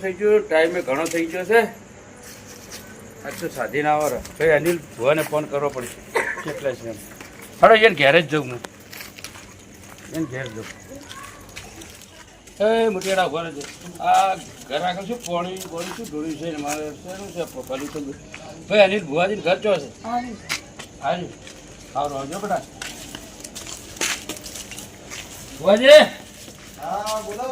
થઈ ગયું, ટાઈમે ઘણો થઈ ગયો છે. આજ તો સાધી ના આવે ભાઈ. અનિલ ભુવાને ફોન કરવો પડશે કેટલા છે એમ. હાડો એને ઘેર જ જાઉં હું, એને ઘેર જાઉં. એ મુઠિયાડા ઉભા રહેજો. આ ઘર આગળ શું પોણી પોણી શું ઢોળ્યું છે ને મારે શેનું છે પપ્પાનું તો ભાઈ. અનિલ ભુવાજીને ઘર ચો છે? હાજી સારું આવજો બેટા. ભુવાજી હા બોલો.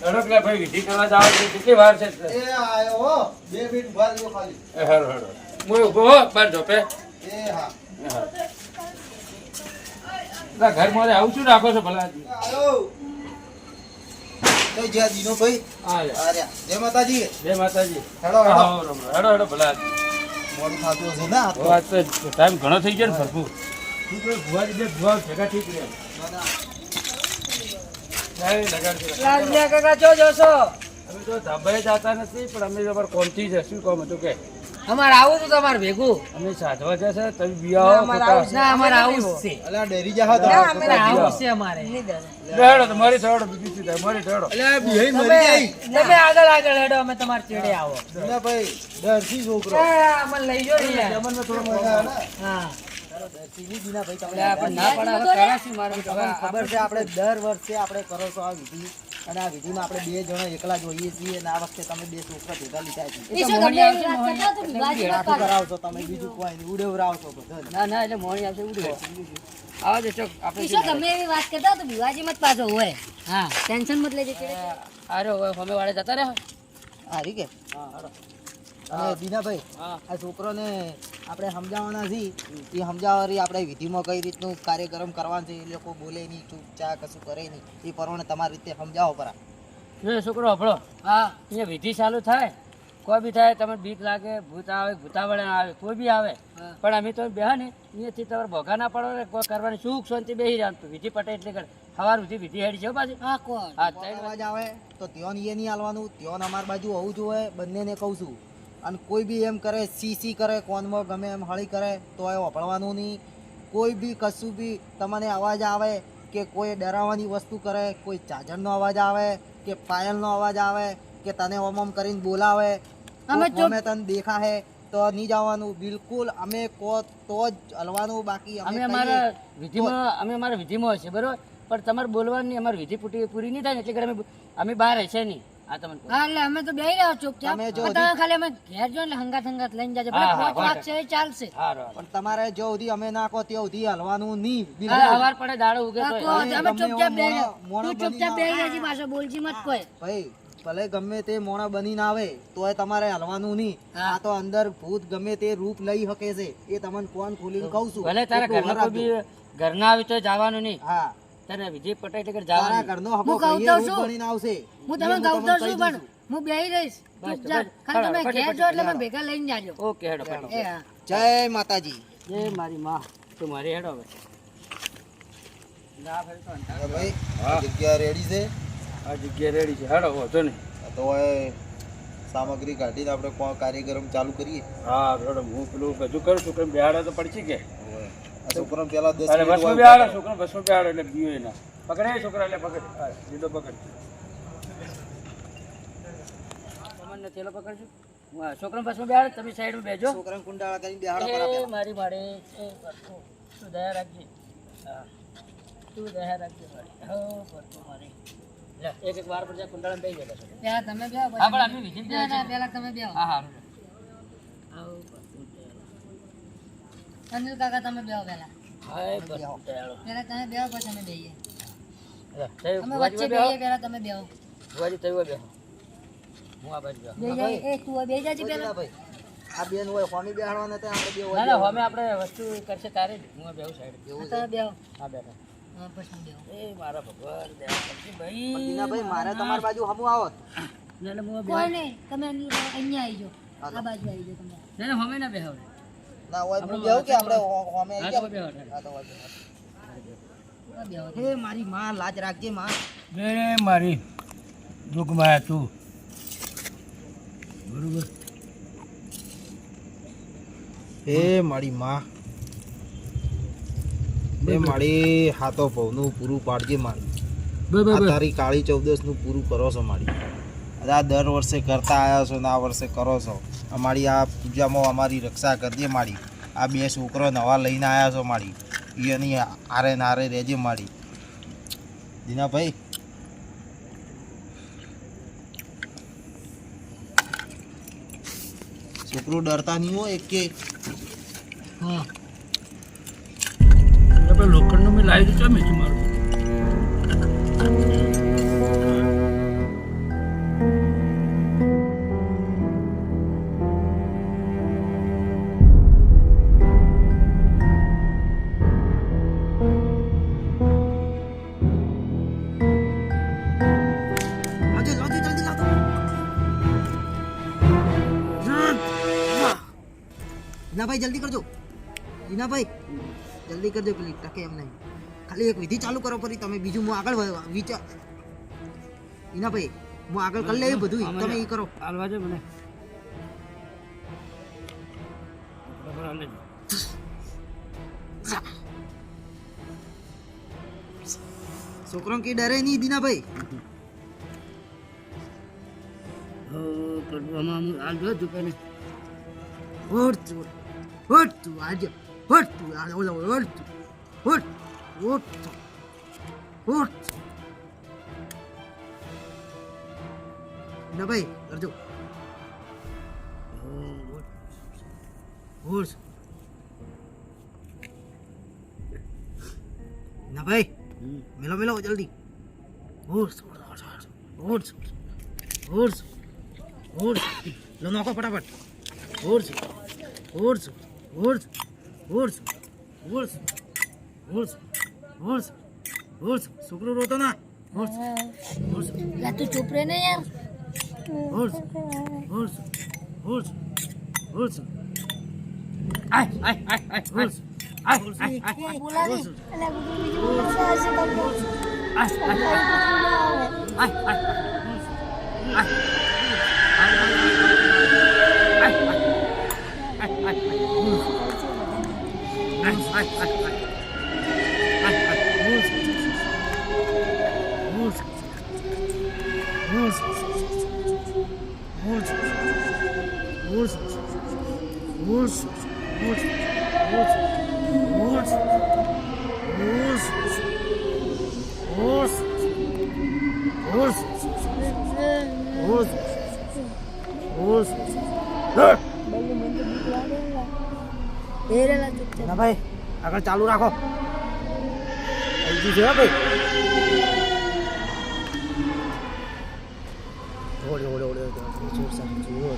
લે ભાઈ, વિધિ કરવા જાવ છે, કેટલી વાર છે? એ આયો હો, 2 મિનિટ ઉભા રહ્યો ખાલી. એ હારો હારો હું ઊભો હો બાર ઝોપે. એ હા ઘર મારે આવું શું રાખો છો ભલા? આયો તો જ્યાં દીનો ભાઈ હા આર્યા. જય માતાજી. જય માતાજી. હેડો હેડો. હેડો હેડો ભલા. મોડું થાતું હશે ને આ તો. આજ તો ટાઈમ ઘણો થઈ ગયો ને ભરપૂર. શું કહે ભુવાજી બે ભુવા ભેગા ઠીક રહે. લાલમિયા કાકા ચો જોશો? અમે તો ધાબાએ જતા નથી, પણ અમે તમારે કોમથી છે. શું કામ હતું કે અમારે આવું તું તમારે ભેગું? અમે સાધવા જશે તમે બિયાવો ના અમારે આવું જ છે. અલા ડેરી જા તો. ના અમારે આવું જ છે અમારે. હેડો તો મારી થડો બીજું શું થાય મારી થડો. અલા બિહાઈ મરી ગઈ. તમે આગળ આગળ હેડો, અમે તમારે ચેડે આવો. ના ભાઈ ડરથી છોકરો. અમને લઈ જો ને યાર. જમનમાં થોડો મજા આવે ને. હા સીધી દીના ભાઈ તમને આપણે ના પડે હવે કરાશું મારે તમને ખબર છે આપણે દર વર્ષે આપણે કરો છો આ વિધિ, અને આ વિધિમાં આપણે 2 જણા એકલા જ હોઈએ છીએ, અને આ વખતે તમે 2 છોકરા ભેગા લીધા છે. ભેળાતું કરાવશો તમે, બીજું કોઈ નહીં. ઉડેવરાવશો બધા. ના ના એટલે મોણી આવશે ઉડે આવો જો ચોક આપણે ઈશો ગમે એવી વાત કરતા તો ભીવાજી મત પાછો હોય. હા ટેન્શન મત લેજે ચેડે. અરે હવે અમે વાળે જતા રહે. હારી કે હા હાલો. અને દીનાભાઈ હા આ છોકરોને આપણે સમજાવવાના છીએ, એ સમજાવવાની આપણે વિધિમાં કઈ રીતનું કાર્યક્રમ કરવાનું છે. એ લોકો બોલે નહીં, ચૂપચાપ કશું કરે નહીં, એ પ્રમાણે તમારી રીતે સમજાવો પરા. જો છોકરો હભળો. હા અહીંયા વિધિ ચાલુ થાય, કોઈ બી થાય તમને બીક લાગે, ભૂત આવે, ભૂતાવળે આવે, કોઈ બી આવે, પણ અમે તો બેહા ને અહીંયાથી તમારે ભોગા ના પડો ને કોઈ કરવાની સુખ શાંતિ બેસી જાણતું. વિધિ પટે એટલે કરે સવાર સુધી વિધિ હેડી છે પાછી. હા કોણ? હા અવાજ આવે તો ત્યોન એ નહીં હાલવાનું, ત્યોન અમારી બાજુ હોવું જોઈએ. બંનેને કહું છું. અને કોઈ બી એમ કરે, સી કરે, કોનમાં ગમે એમ હળી કરે તો એ વાપરવાનું નહીં. કોઈ બી કશું બી તમને અવાજ આવે કે કોઈ ડરાવવાની વસ્તુ કરે, કોઈ ચાજરનો અવાજ આવે કે પાયલનો અવાજ આવે કે તને ઓમ ઓમ કરીને બોલાવે, અમે અમે તને દેખાશે તો નહીં જવાનું બિલકુલ. અમે કહો તો જ હલવાનું, બાકી અમે અમારા વિધિમાં હશે બરોબર, પણ તમારે બોલવાની અમારી વિધિ પૂરી નહીં થાય ને એટલે અમે બહાર હશે નહીં. આ તમને કહું. હા એટલે અમે તો બેહી રહ્યા ચૂપચાપ. તમે જો પણ તમે ખાલી અમે ઘેર જો ને હંગાત હંગાત લઈને જાજો. ભલે હા, હા, 5 વાગશે એ ચાલશે. હારું, પણ તમારે જો સુધી અમે ના કહો ત્યાં સુધી હલવાનું નહીં હારું. બિલકુલ. સવાર પડે દાડો ઉગે હા, તોય. કોણ? અમે ચૂપચાપ બેહી રહ્યો. મોણો તું ચૂપચાપ બેહી રહેજે પાછો, બોલજી મત કોઈ. ભાઈ ભલે ગમે તે મોણા બનીને આવે તોય તમારે હલવાનું નહીં. આ તો અંદર ભૂત ગમે તે રૂપ લઈ શકે છે, એ તમને કોણ ખોલીને કહું છું. ભલે તારા એટલું ઘરના કોઈ રાખજો. બી ઘરના આવી તો જવાનું નહીં. હા તારે વિધિ પટે એટલે કે તારા જવાનું. ઘરનો હકો હું કહું કહીએ તો રૂપ છું. બનીને આવશે. હું તમે કહું તો છું પણ હું બેહી રહીશ બસ, ચૂપચાપ. બસ. ખાલી તમે ફટાફટ, ઘેર જો એટલે મને ભેગા લઈને જાજો. ઓકે હેડો ફટાફટ. એ હા જય માતાજી. જય મારી માં, તું મારી હેડો હવે. ના ફરી તો અંધારું. ભાઈ હા. જગ્યા રેડી છે આ જગ્યા રેડી છે. હેડો વાંધો નહીં. તો એ સામગ્રી કાઢીને આપણે કાર્યક્રમ ચાલુ કરીએ. હા હેડો હું પેલું બધું કરું છું. બેહાડા તો પડશે કે આ છોકરાને પેલા 10 અરે બસમાં બેહાડો છોકરો, બસમાં બેહાડો એટલે બીયો ના પકડે છોકરા, એટલે પકડ. હા લીધો પકડ. તમને થેલો પકડજો. હું આ છોકરાને બસમાં બેહાડો, તમે સાઈડમાં બેજો. છોકરાને કુંડાળા કરીને બેહાડો એ બરાબર. મારી માડે એ ભરતું. તું દયા રાખજે. હા તું દયા રાખજે મારી. હો ભરતું મારી. લે એક એક વાર પર જા કુંડાળામાં બેસી જતો. પેલા તમે બેહો હા પછી. પણ અમે વિધિ ના ના પેલા તમે બેહો. હા હા આવો ભરતું અનિલ કાકા તમે બેહો પેલા. હાય ભરતું દયાળો. પેલા તમે બેહો પછી અમે બેહીએ. લે તે અમે ભુવાજી વચ્ચે બેહો. બેહીએ પેલા તમે બેહો. ભુવાજી તઈ બેહો. હું આ બાજુ બેહો. બેહી જાય એ તું બેહી જાજી પેલા. ભાઈ આ બેન હોય સ્વામી બેહાડવાના હતા, આપણે બે ના ના અમે આપણે વસ્તુ કરશે તારે જ. હું આ બેહું સાઈડ. એવું તમે બેહો. હા બેઠા. હા પછી બેહો. એ મારા ભગવાન દયા કરજે ભાઈ. પણ દીનાભાઈ મારે તમારી બાજુ હમું આવત. ના ના હું આ કોઈ બેહું. નહીં તમે અહીંયા આવી જાઓ. આ બાજુ આવી જાઓ તમે. ના ના અમે ના બેહો. ના હોય હું બેહું કે આપણે હોમે હા આવી તો બેહો. ગયા. હા તો વાંધો નહીં. આ બેહો. હે મારી માં લાજ રાખજે માં. બે મારી દુઃખમાં તું બરોબર. હે મારી માં, એ મારી હાથો ભવનું પૂરું પાડજે મારી. આ તારી કાળી 14 નું પૂરું કરો છો મારી. આ દર વર્ષે કરતા આવ્યા છો ને આ વર્ષે કરો છો. અમારી આ પૂજામાં અમારી રક્ષા કરજે મારી. આ બે છોકરો નવા લઈને આવ્યા છો મારી, એની આરે નારે રહેજે મારી. દીનાભાઈ છોકરું ડરતા નહીં હોય એક કે. હા આપણે લોખંડનું મેં લાવી દીધું મેં મારું. લાવજો લાવજો જલ્દી લાવજો. દીનાભાઈ જલ્દી કરજો. દીનાભાઈ જલ્દી કરજો, પેલી ટકે એમ નહીં. ખાલી એક વિધિ ચાલુ કરો ફરી તમે, બીજું હું આગળ વિચાર. દીનાભાઈ હું આગળ કરી લઈએ બધું, તમે એ કરો. હાલવા દે મને. બરાબર હાલે છે. છોકરો કે ડરે નહીં દીનાભાઈ. આમાં હાલ જો તું પેલી હોટ હોટ તું આજે હોટ તું આ ઓલા hot hot hot hot. Dinabhai કરજો. હોટ દીનાભાઈ મેલો મેલો જલ્દી. હોટ હોટ હોટ હોટ લો નાખો ફટાફટ. Hot hot hot hot hot hot hot hot. છોકરો રોતો ના. હોટ હોટ લા તું ચૂપ રહે ને યાર. હોટ હોટ હોટ હોટ આય આય આય આય હોટ. બોલાવે અલા બીજું બોલતા હશે તો બોલ. આય આય આય બેરેલા ચૂપચાપ. ના ભાઈ આગળ ચાલુ રાખો. આવી ગયું છે હો ભાઈ. ઓડે ઓડે ઓડે જોર સાથે જોર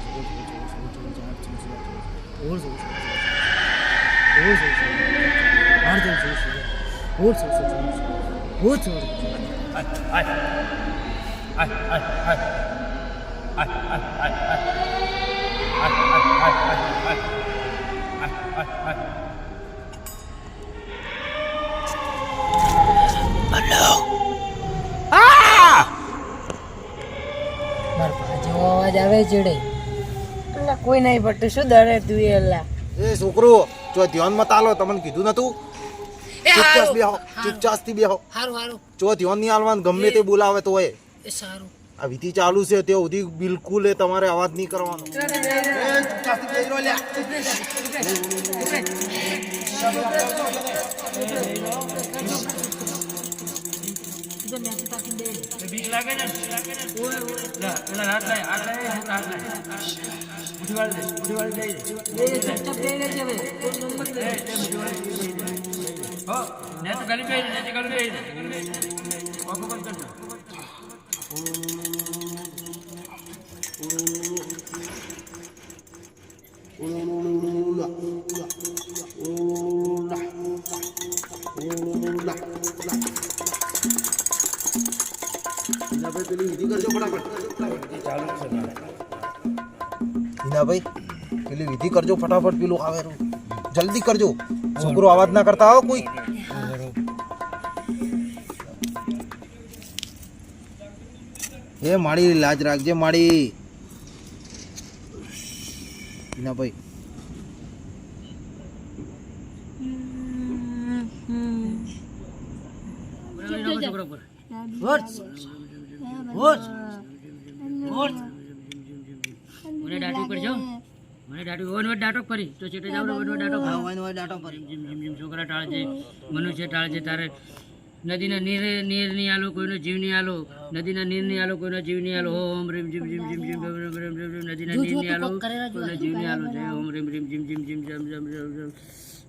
જેવો અવાજ આવે ચડે. અલા કોઈ નહીં પડતું શું ડરે તું એ અલા. એ છોકરો જો ધ્યાન મત આલો, તમને કીધું નતું? ચૂપચાપ બેહો, ચૂપચાપ થી બેહો. હારું હારું જો ધ્યાન નહીં આલવાનું, ગમે તે બોલાવે તો હોય. એ સારું. આ વિધિ ચાલુ છે તે સુધી બિલકુલ એ તમારે અવાજ નહીં કરવાનો. ચૂપચાપ થી બેહી રહો લ્યા. બીક લાગે ને લા પેલા હાથ લાય હાથ લાય હાથ લાય ઉઠી વાળી દે ચૂપચાપ બેહી રહેજે હવે. હો ને તો ગલી બેહી ને ગલી બેહી ઓકો બંધ કરજો પેલી વિધિ કરજો ફટાફટ. ચાલુ છે મારે. હિનાભાઈ પેલી વિધિ કરજો ફટાફટ, પેલું આવે રહ્યું. જલ્દી કરજો, છોકરો અવાજ ના કરતા આવો કોઈ. એ માડી લાજ રાખજે માડી. હિનાભાઈ છોકરો પર હોટ હોટ મને દાટું કરજો મને દાટું વનવટ દાટો કરી તો છેટે જાવ વનવટ દાટો હા, હોય ને હોય ડાટો પર. જીમ જીમ જીમ છોકરા ટાળજે મનુષ્ય ટાળજે તારે નદીના નીર નહીં આલો કોઈનો જીવ નહીં આલો નદીના નીર નહીં આલો કોઈનો જીવ નહીં આલો ઓમ રીમ જીમ જીમ જીમ જીમ રીમ રીમ રીમ રીમ નદીના નીર નહીં આલો કોઈનો જીવ નહીં આલો જય ઓમ રીમ રીમ જીમ જીમ જીમ જમ જમ જમ જમ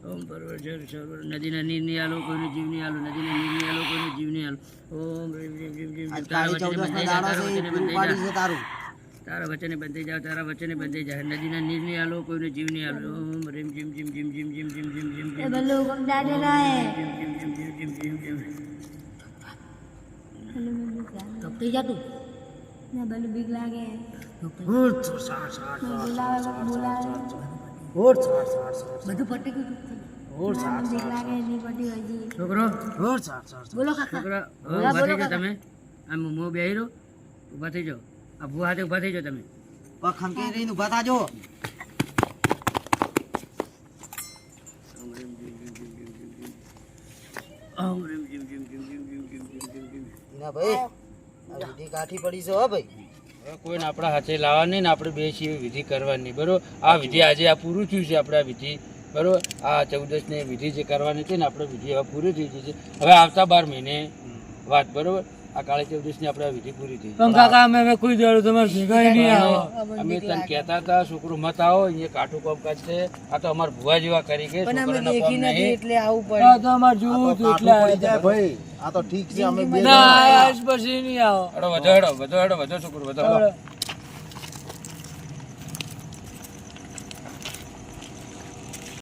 ઓમ પરવર જય સર્વર નદીના નીર નહીં આલો કોઈનો જીવ નહીં આલો નદીના નીર નહીં આલો કોઈનો જીવ નહીં આલો ઓમ રીમ રીમ જીમ જીમ આજ જીમ તારા કાળી વચને ચૌદસનો બંધાઈ જા દાડો છે, એ પૂરું પાડ્યું છે તારું. તારા વચને બંધાઈ જાવ તારા વચને બંધાઈ જાય નદીના નીર નહીં આલો કોઈનો જીવ નહીં આલો ઓમ રીમ જીમ જીમ જીમ જીમ જીમ જીમ જીમ જીમ જીમ बल्लू कब डाटे रहा है જીમ જીમ જીમ જીમ જીમ જીમ डॉक्टर जा तू ना बल्लू बिग लागे બધું પટી ગયું બીક લાગે નહીં પટી હજી છોકરો બોલો કાકા છોકરા ઊભા થઈ જાઓ તમે આમ મોં બેહી રહો ઊભા થઈ જાઓ આ ભૂ હાથે ઊભા થઈ જાઓ તમે પગ ખંખેરી રહીને ઊભા થાજો. ઓમ રીમ જીમ જીમ જીમ જીમ જીમ જીમ જીમ જીમ જીમ ના ભાઈ, આ વિધિ કાઠી પડી છે હો ભાઈ. હવે કોઈને આપણા હાથે લાવવાની ને આપણે બે છીએ વિધિ કરવાની બરોબર આ વિધિ આજે આ પૂરું થયું છે આપણે આ વિધિ બરોબર આ 14 ની વિધિ જે કરવાની હતી ને આપણે વિધિ હવે પૂરી થઈ ગઈ છે હવે આવતા 12 મહિને વાત બરોબર આ કાળી 14 ની આપણે આ વિધિ પૂરી થઈ અમે કોઈ દાડો તમારે ભેગા નહીં આવો અમે તને કહેતા હતા છોકરો મત આવો અહીંયા કાઠું કામકાજ છે આ તો અમારા ભુવા જેવા કરી કે છોકરાના કામ નહીં એટલે આવું આ તો અમારે આ જોવું તો હતું કાઠું એટલે પડી જાય ભાઈ. આ તો ઠીક છે, અમે બે ના આજ પછી નહીં આવો હેડો વધો હેડો વધો હેડો વધો છોકરો વધો હેડો